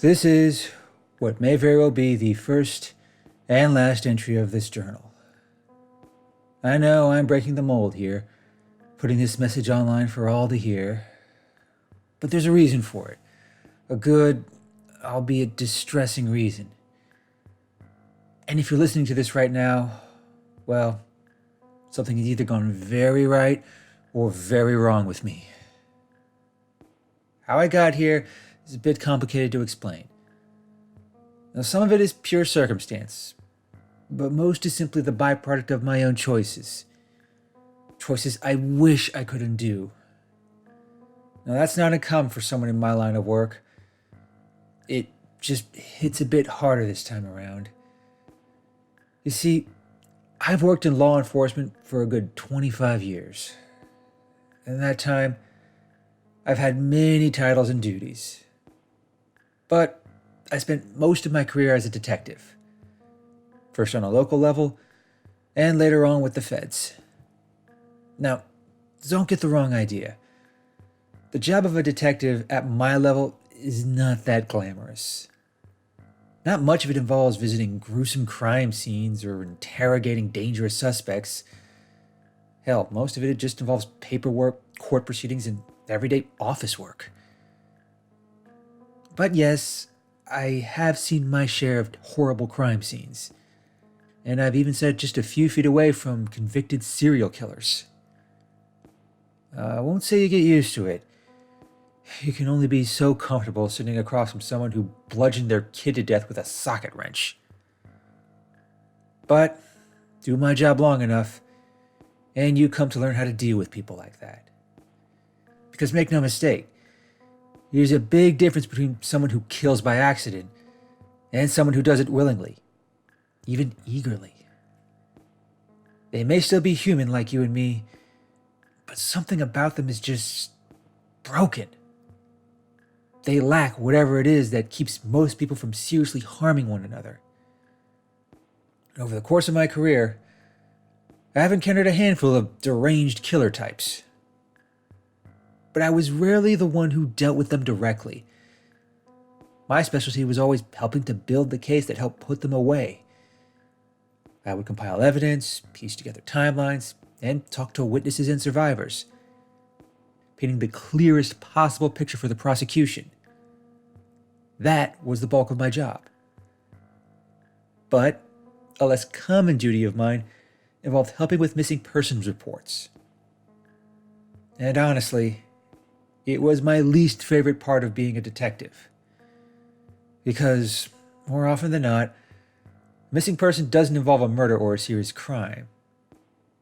This is what may very well be the first and last entry of this journal. I know I'm breaking the mold here, putting this message online for all to hear, but there's a reason for it. A good, albeit distressing reason. And if you're listening to this right now, well, something has either gone very right or very wrong with me. How I got here is a bit complicated to explain. Now, some of it is pure circumstance, but most is simply the byproduct of my own choices. Choices I wish I could undo. Now, that's not uncommon for someone in my line of work. It just hits a bit harder this time around. You see, I've worked in law enforcement for a good 25 years. In that time, I've had many titles and duties. But I spent most of my career as a detective. First on a local level, and later on with the feds. Now, don't get the wrong idea. The job of a detective at my level is not that glamorous. Not much of it involves visiting gruesome crime scenes or interrogating dangerous suspects. Hell, most of it just involves paperwork, court proceedings, and everyday office work. But yes, I have seen my share of horrible crime scenes. And I've even sat just a few feet away from convicted serial killers. I won't say you get used to it. You can only be so comfortable sitting across from someone who bludgeoned their kid to death with a socket wrench. But do my job long enough, and you come to learn how to deal with people like that. Because make no mistake, there's a big difference between someone who kills by accident and someone who does it willingly, even eagerly. They may still be human like you and me, but something about them is just broken. They lack whatever it is that keeps most people from seriously harming one another. And over the course of my career, I have encountered a handful of deranged killer types. But I was rarely the one who dealt with them directly. My specialty was always helping to build the case that helped put them away. I would compile evidence, piece together timelines, and talk to witnesses and survivors, painting the clearest possible picture for the prosecution. That was the bulk of my job. But a less common duty of mine involved helping with missing persons reports. And honestly, it was my least favorite part of being a detective. Because, more often than not, a missing person doesn't involve a murder or a serious crime.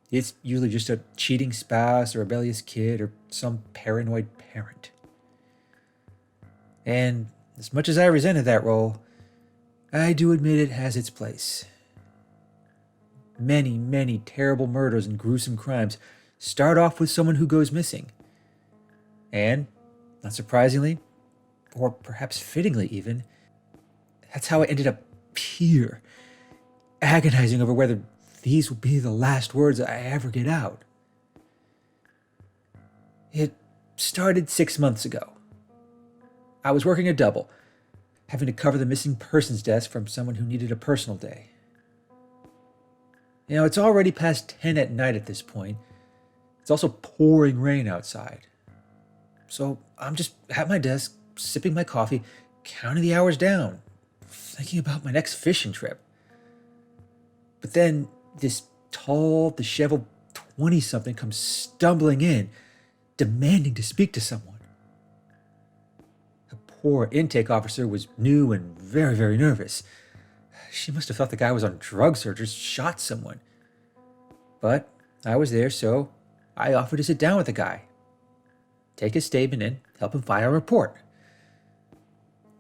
It's usually just a cheating spouse, a rebellious kid, or some paranoid parent. And as much as I resented that role, I do admit it has its place. Many, many terrible murders and gruesome crimes start off with someone who goes missing. And, not surprisingly, or perhaps fittingly even, that's how I ended up here, agonizing over whether these will be the last words I ever get out. It started 6 months ago. I was working a double, having to cover the missing persons desk from someone who needed a personal day. You know, it's already past 10 at night at this point. It's also pouring rain outside. So I'm just at my desk, sipping my coffee, counting the hours down, thinking about my next fishing trip. But then this tall, disheveled 20-something comes stumbling in, demanding to speak to someone. The poor intake officer was new and very, very nervous. She must have thought the guy was on drugs or just shot someone. But I was there, so I offered to sit down with the guy, take his statement, and help him file a report.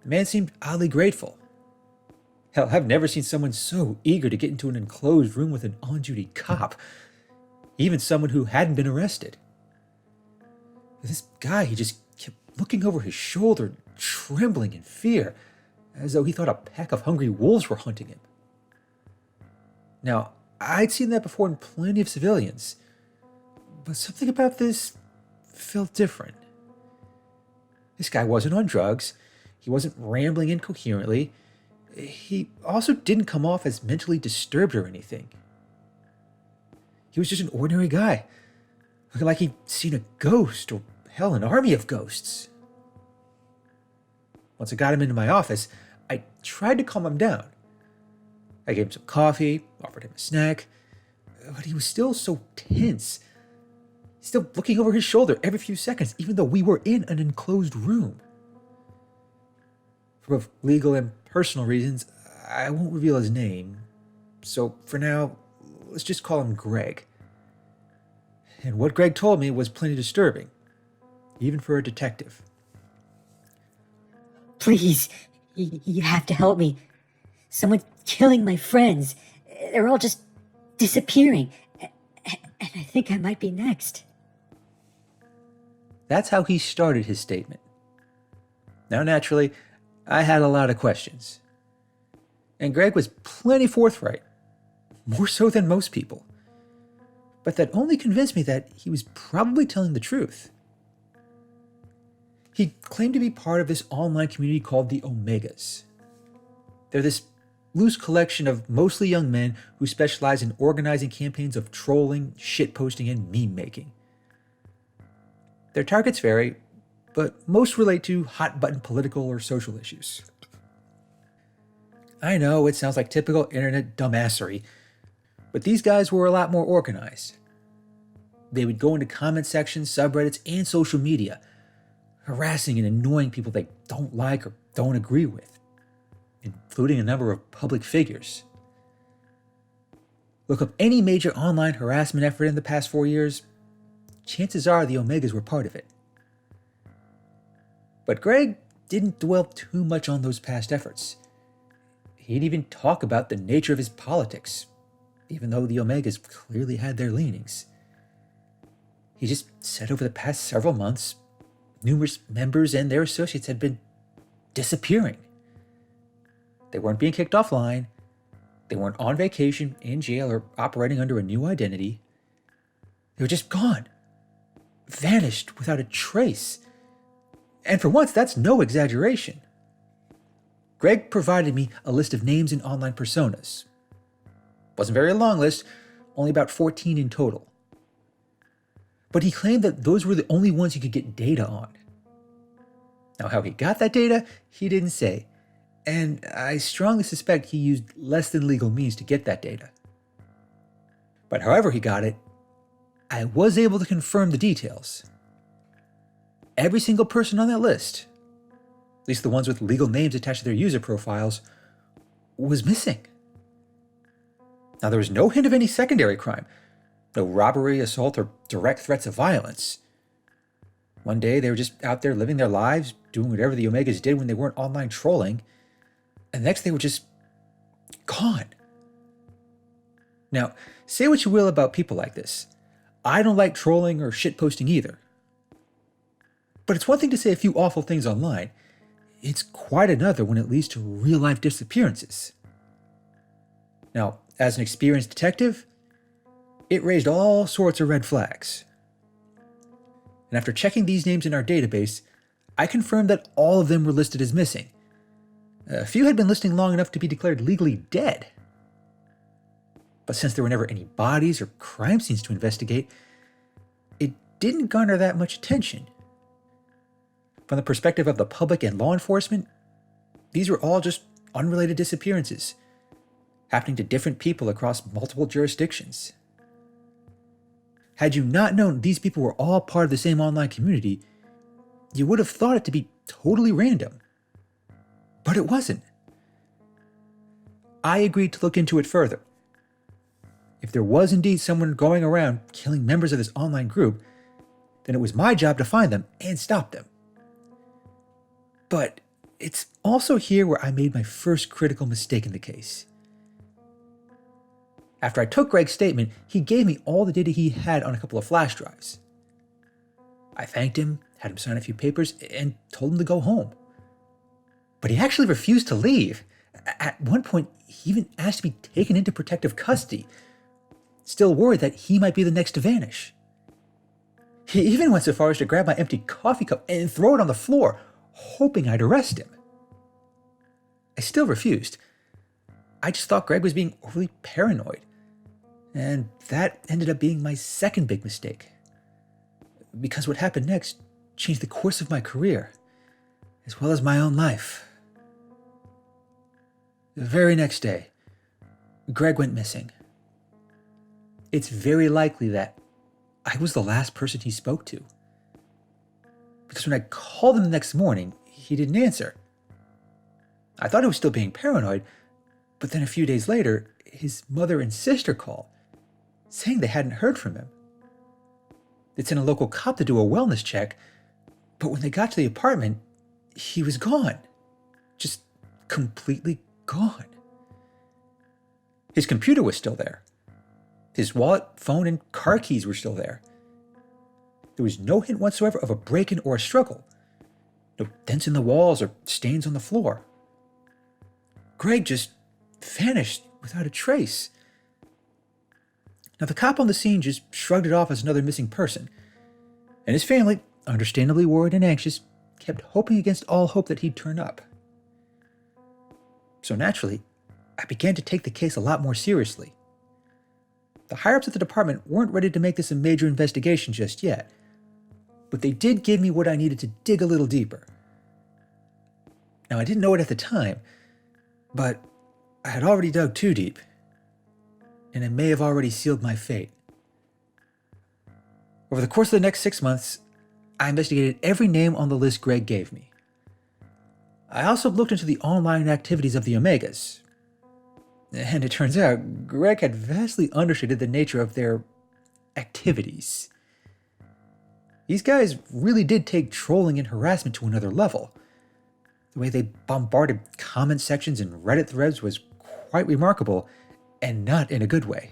The man seemed oddly grateful. Hell, I've never seen someone so eager to get into an enclosed room with an on-duty cop, even someone who hadn't been arrested. This guy, he just kept looking over his shoulder, trembling in fear, as though he thought a pack of hungry wolves were hunting him. Now, I'd seen that before in plenty of civilians, but something about this felt different. This guy wasn't on drugs, He wasn't rambling incoherently. He also didn't come off as mentally disturbed or anything. He was just an ordinary guy, looking like he'd seen a ghost, or hell, an army of ghosts. Once I got him into my office, I tried to calm him down. I gave him some coffee, offered him a snack, but he was still so tense. Still looking over his shoulder every few seconds, even though we were in an enclosed room. For both legal and personal reasons, I won't reveal his name. So for now, let's just call him Greg. And what Greg told me was plenty disturbing, even for a detective. Please, you have to help me. Someone's killing my friends. They're all just disappearing. And I think I might be next. That's how he started his statement. Now, naturally, I had a lot of questions. And Greg was plenty forthright, more so than most people. But that only convinced me that he was probably telling the truth. He claimed to be part of this online community called the Omegas. They're this loose collection of mostly young men who specialize in organizing campaigns of trolling, shitposting, and meme making. Their targets vary, but most relate to hot-button political or social issues. I know it sounds like typical internet dumbassery, but these guys were a lot more organized. They would go into comment sections, subreddits, and social media, harassing and annoying people they don't like or don't agree with, including a number of public figures. Look up any major online harassment effort in the past 4 years, chances are the Omegas were part of it. But Greg didn't dwell too much on those past efforts. He'd even talk about the nature of his politics, even though the Omegas clearly had their leanings. He just said over the past several months, numerous members and their associates had been disappearing. They weren't being kicked offline. They weren't on vacation, in jail, or operating under a new identity. They were just gone. Vanished without a trace. And for once, that's no exaggeration. Greg provided me a list of names and online personas. Wasn't a very long list, only about 14 in total. But he claimed that those were the only ones he could get data on. Now, how he got that data, he didn't say, and I strongly suspect he used less than legal means to get that data. But however he got it, I was able to confirm the details. Every single person on that list, at least the ones with legal names attached to their user profiles, was missing. Now, there was no hint of any secondary crime, no robbery, assault, or direct threats of violence. One day, they were just out there living their lives, doing whatever the Omegas did when they weren't online trolling, and the next they were just gone. Now, say what you will about people like this. I don't like trolling or shitposting either. But it's one thing to say a few awful things online. It's quite another when it leads to real-life disappearances. Now, as an experienced detective, it raised all sorts of red flags. And after checking these names in our database, I confirmed that all of them were listed as missing. A few had been listing long enough to be declared legally dead. But since there were never any bodies or crime scenes to investigate, it didn't garner that much attention. From the perspective of the public and law enforcement, these were all just unrelated disappearances, happening to different people across multiple jurisdictions. Had you not known these people were all part of the same online community, you would have thought it to be totally random. But it wasn't. I agreed to look into it further. If there was indeed someone going around killing members of this online group, then it was my job to find them and stop them. But it's also here where I made my first critical mistake in the case. After I took Greg's statement, he gave me all the data he had on a couple of flash drives. I thanked him, had him sign a few papers, and told him to go home. But he actually refused to leave. At one point, he even asked to be taken into protective custody, still worried that he might be the next to vanish. He even went so far as to grab my empty coffee cup and throw it on the floor, hoping I'd arrest him. I still refused. I just thought Greg was being overly paranoid. And that ended up being my second big mistake. Because what happened next changed the course of my career, as well as my own life. The very next day, Greg went missing. It's very likely that I was the last person he spoke to. Because when I called him the next morning, he didn't answer. I thought he was still being paranoid, but then a few days later, his mother and sister called, saying they hadn't heard from him. They'd sent a local cop to do a wellness check, but when they got to the apartment, he was gone. Just completely gone. His computer was still there. His wallet, phone, and car keys were still there. There was no hint whatsoever of a break-in or a struggle. No dents in the walls or stains on the floor. Greg just vanished without a trace. Now, the cop on the scene just shrugged it off as another missing person, and his family, understandably worried and anxious, kept hoping against all hope that he'd turn up. So naturally, I began to take the case a lot more seriously. The higher-ups at the department weren't ready to make this a major investigation just yet, but they did give me what I needed to dig a little deeper. Now, I didn't know it at the time, but I had already dug too deep, and it may have already sealed my fate. Over the course of the next 6 months, I investigated every name on the list Greg gave me. I also looked into the online activities of the Omegas, and it turns out Greg had vastly understated the nature of their activities. These guys really did take trolling and harassment to another level. The way they bombarded comment sections and Reddit threads was quite remarkable, and not in a good way.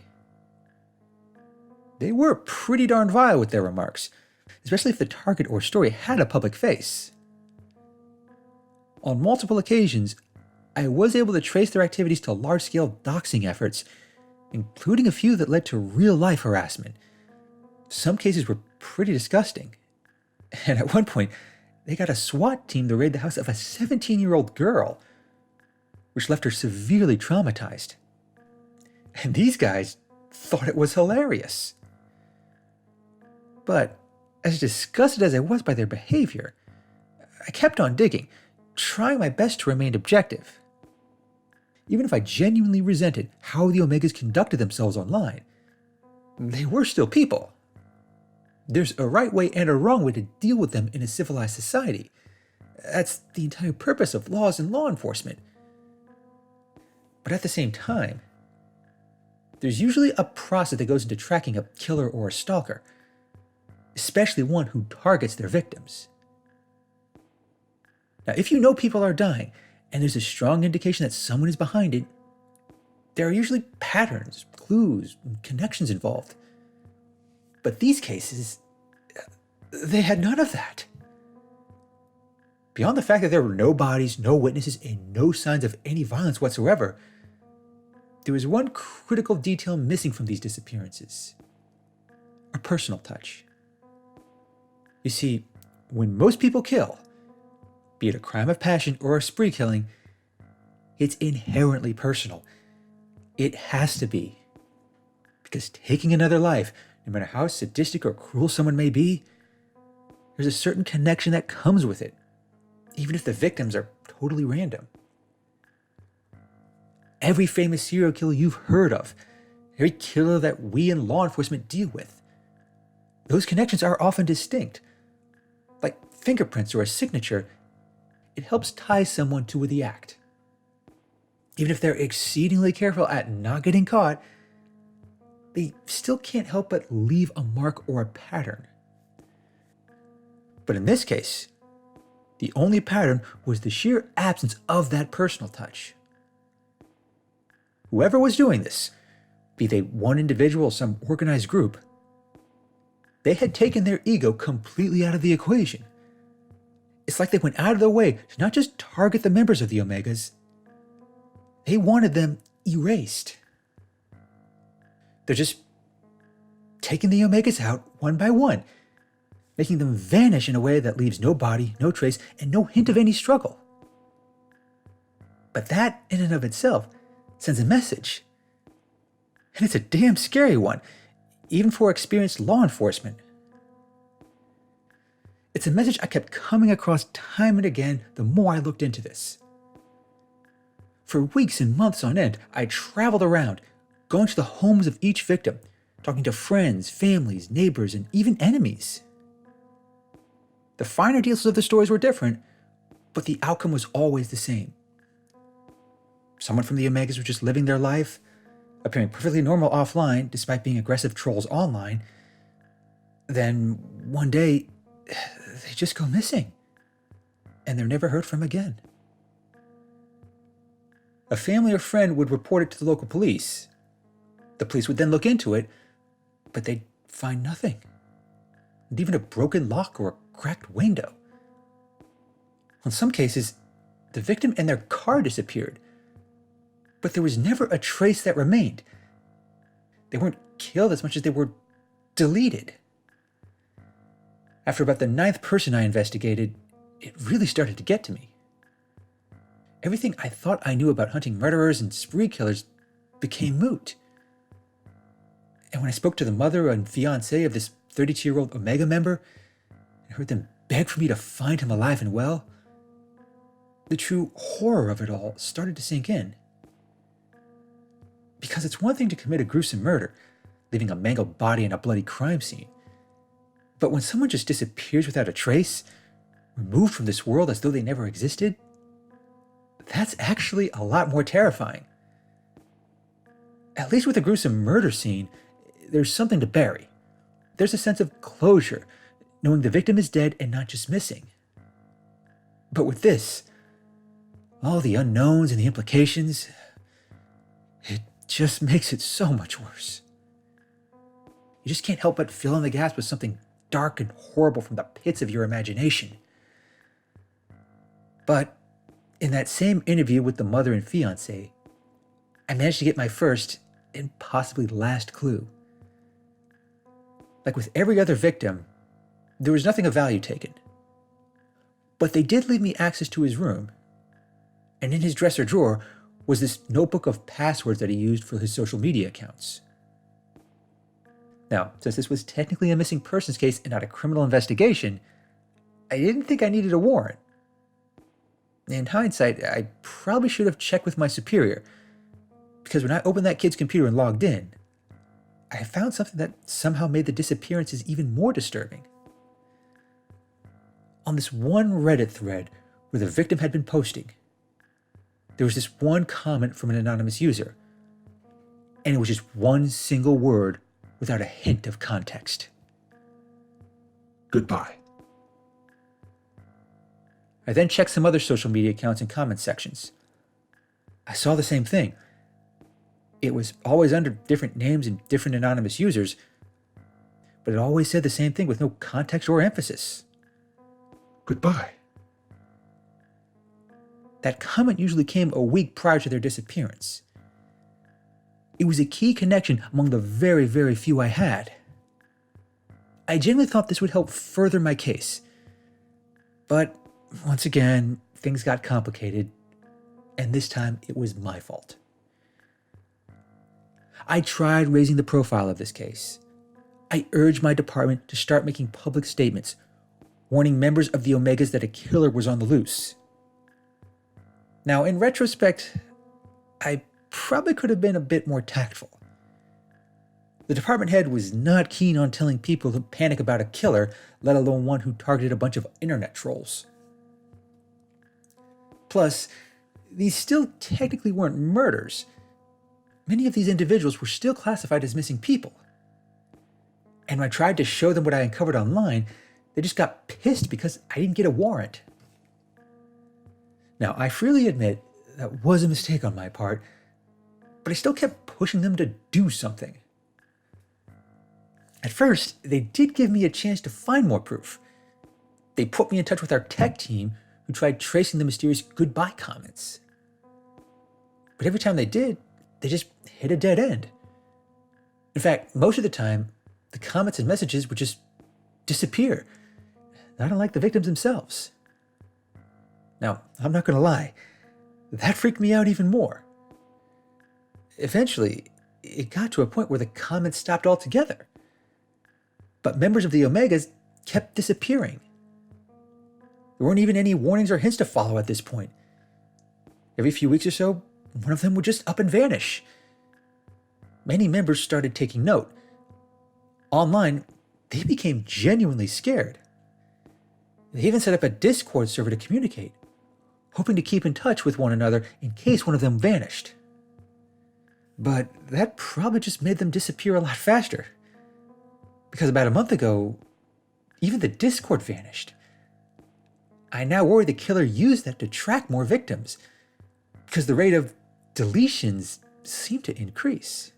They were pretty darn vile with their remarks, especially if the target or story had a public face. On multiple occasions, I was able to trace their activities to large-scale doxing efforts, including a few that led to real-life harassment. Some cases were pretty disgusting. And at one point, they got a SWAT team to raid the house of a 17-year-old girl, which left her severely traumatized. And these guys thought it was hilarious. But as disgusted as I was by their behavior, I kept on digging, trying my best to remain objective. Even if I genuinely resented how the Omegas conducted themselves online, they were still people. There's a right way and a wrong way to deal with them in a civilized society. That's the entire purpose of laws and law enforcement. But at the same time, there's usually a process that goes into tracking a killer or a stalker, especially one who targets their victims. Now, if you know people are dying, and there's a strong indication that someone is behind it, there are usually patterns, clues, and connections involved. But these cases, they had none of that. Beyond the fact that there were no bodies, no witnesses, and no signs of any violence whatsoever, there was one critical detail missing from these disappearances: a personal touch. You see, when most people kill, be it a crime of passion or a spree killing, it's inherently personal. It has to be. Because taking another life, no matter how sadistic or cruel someone may be, there's a certain connection that comes with it, even if the victims are totally random. Every famous serial killer you've heard of, every killer that we in law enforcement deal with, those connections are often distinct. Like fingerprints or a signature, it helps tie someone to the act. Even if they're exceedingly careful at not getting caught, they still can't help but leave a mark or a pattern. But in this case, the only pattern was the sheer absence of that personal touch. Whoever was doing this, be they one individual or some organized group, they had taken their ego completely out of the equation. It's like they went out of their way to not just target the members of the Omegas, they wanted them erased. They're just taking the Omegas out one by one, making them vanish in a way that leaves no body, no trace, and no hint of any struggle. But that, in and of itself, sends a message. And it's a damn scary one, even for experienced law enforcement. It's a message I kept coming across time and again the more I looked into this. For weeks and months on end, I traveled around, going to the homes of each victim, talking to friends, families, neighbors, and even enemies. The finer details of the stories were different, but the outcome was always the same. Someone from the Omegas was just living their life, appearing perfectly normal offline despite being aggressive trolls online. Then, one day, they just go missing, and they're never heard from again. A family or friend would report it to the local police. The police would then look into it, but they'd find nothing. Not even a broken lock or a cracked window. In some cases, the victim and their car disappeared, but there was never a trace that remained. They weren't killed as much as they were deleted. After about the 9th person I investigated, it really started to get to me. Everything I thought I knew about hunting murderers and spree killers became moot. And when I spoke to the mother and fiancé of this 32-year-old Omega member and heard them beg for me to find him alive and well, the true horror of it all started to sink in. Because it's one thing to commit a gruesome murder, leaving a mangled body in a bloody crime scene. But when someone just disappears without a trace, removed from this world as though they never existed, that's actually a lot more terrifying. At least with a gruesome murder scene, there's something to bury. There's a sense of closure, knowing the victim is dead and not just missing. But with this, all the unknowns and the implications, it just makes it so much worse. You just can't help but fill in the gaps with something dark and horrible from the pits of your imagination. But in that same interview with the mother and fiancé, I managed to get my first and possibly last clue. Like with every other victim, there was nothing of value taken. But they did leave me access to his room, and in his dresser drawer was this notebook of passwords that he used for his social media accounts. Now, since this was technically a missing persons case and not a criminal investigation, I didn't think I needed a warrant. In hindsight, I probably should have checked with my superior, because when I opened that kid's computer and logged in, I found something that somehow made the disappearances even more disturbing. On this one Reddit thread where the victim had been posting, there was this one comment from an anonymous user, and it was just one single word without a hint of context. Goodbye. I then checked some other social media accounts and comment sections. I saw the same thing. It was always under different names and different anonymous users, but it always said the same thing with no context or emphasis. Goodbye. That comment usually came a week prior to their disappearance. It was a key connection among the very, very few I had. I genuinely thought this would help further my case. But once again, things got complicated, and this time it was my fault. I tried raising the profile of this case. I urged my department to start making public statements, warning members of the Omegas that a killer was on the loose. Now, in retrospect, I probably could have been a bit more tactful. The department head was not keen on telling people to panic about a killer, let alone one who targeted a bunch of internet trolls. Plus, these still technically weren't murders. Many of these individuals were still classified as missing people. And when I tried to show them what I uncovered online, they just got pissed because I didn't get a warrant. Now, I freely admit that was a mistake on my part, but I still kept pushing them to do something. At first, they did give me a chance to find more proof. They put me in touch with our tech team, who tried tracing the mysterious goodbye comments. But every time they did, they just hit a dead end. In fact, most of the time, the comments and messages would just disappear, not unlike the victims themselves. Now, I'm not going to lie, That freaked me out even more. Eventually, it got to a point where the comments stopped altogether. But members of the Omegas kept disappearing. There weren't even any warnings or hints to follow at this point. Every few weeks or so, one of them would just up and vanish. Many members started taking note. Online, they became genuinely scared. They even set up a Discord server to communicate, hoping to keep in touch with one another in case one of them vanished. But that probably just made them disappear a lot faster. Because about a month ago, even the Discord vanished. I now worry the killer used that to track more victims, because the rate of deletions seemed to increase.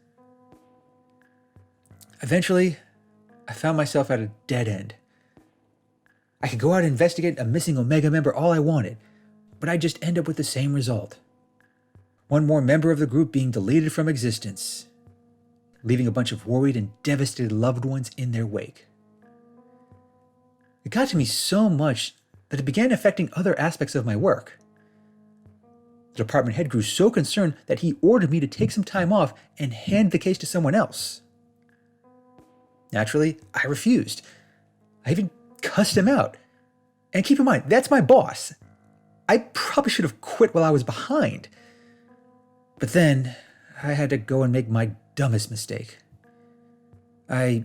Eventually, I found myself at a dead end. I could go out and investigate a missing Omega member all I wanted, but I'd just end up with the same result. One more member of the group being deleted from existence, leaving a bunch of worried and devastated loved ones in their wake. It got to me so much that it began affecting other aspects of my work. The department head grew so concerned that he ordered me to take some time off and hand the case to someone else. Naturally, I refused. I even cussed him out. And keep in mind, that's my boss. I probably should have quit while I was behind. But then, I had to go and make my dumbest mistake. I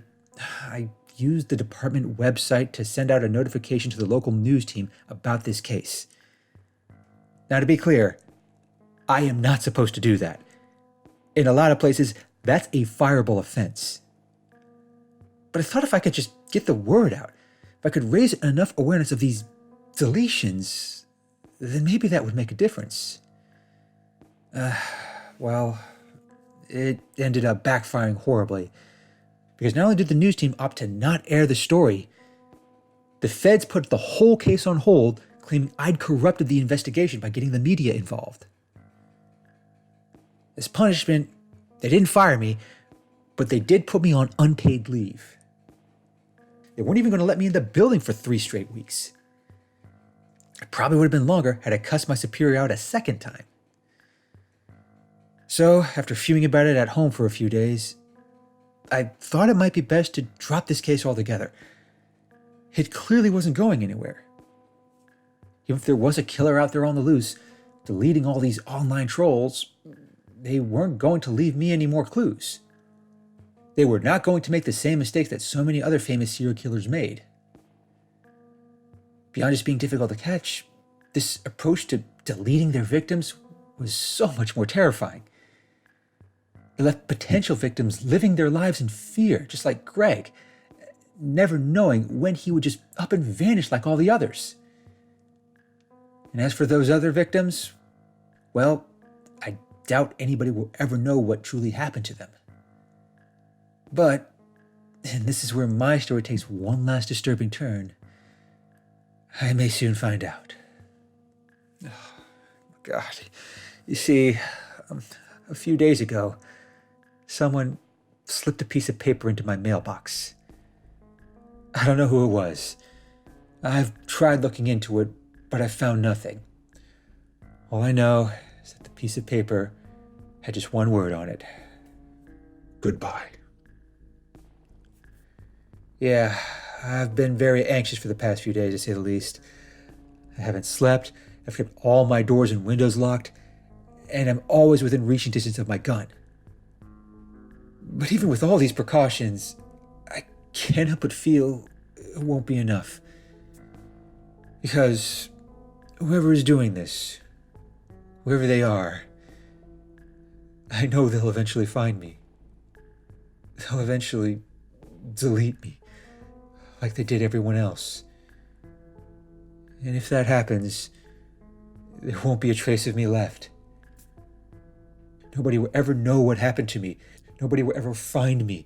used the department website to send out a notification to the local news team about this case. Now, to be clear, I am not supposed to do that. In a lot of places, that's a fireable offense. But I thought if I could just get the word out, if I could raise enough awareness of these deletions, then maybe that would make a difference. Well, it ended up backfiring horribly. Because not only did the news team opt to not air the story, the feds put the whole case on hold, claiming I'd corrupted the investigation by getting the media involved. As punishment, they didn't fire me, but they did put me on unpaid leave. They weren't even going to let me in the building for 3 straight weeks. It probably would have been longer had I cussed my superior out a second time. So, after fuming about it at home for a few days, I thought it might be best to drop this case altogether. It clearly wasn't going anywhere. Even if there was a killer out there on the loose, deleting all these online trolls, they weren't going to leave me any more clues. They were not going to make the same mistakes that so many other famous serial killers made. Beyond just being difficult to catch, this approach to deleting their victims was so much more terrifying. It left potential victims living their lives in fear, just like Greg, never knowing when he would just up and vanish like all the others. And as for those other victims, well, I doubt anybody will ever know what truly happened to them. But, and this is where my story takes one last disturbing turn, I may soon find out. Oh, God. You see, a few days ago, someone slipped a piece of paper into my mailbox. I don't know who it was. I've tried looking into it, but I found nothing. All I know is that the piece of paper had just one word on it. Goodbye. Yeah, I've been very anxious for the past few days, to say the least. I haven't slept, I've kept all my doors and windows locked, and I'm always within reaching distance of my gun. But even with all these precautions, I can't help but feel it won't be enough. Because whoever is doing this, whoever they are, I know they'll eventually find me. They'll eventually delete me, like they did everyone else. And if that happens, there won't be a trace of me left. Nobody will ever know what happened to me. Nobody will ever find me.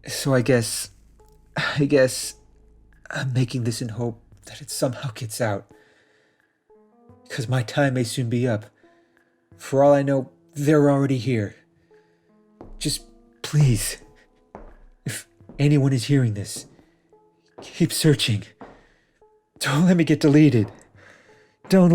So I guess I'm making this in hope that it somehow gets out. Because my time may soon be up. For all I know, they're already here. Just please, if anyone is hearing this, keep searching. Don't let me get deleted. Don't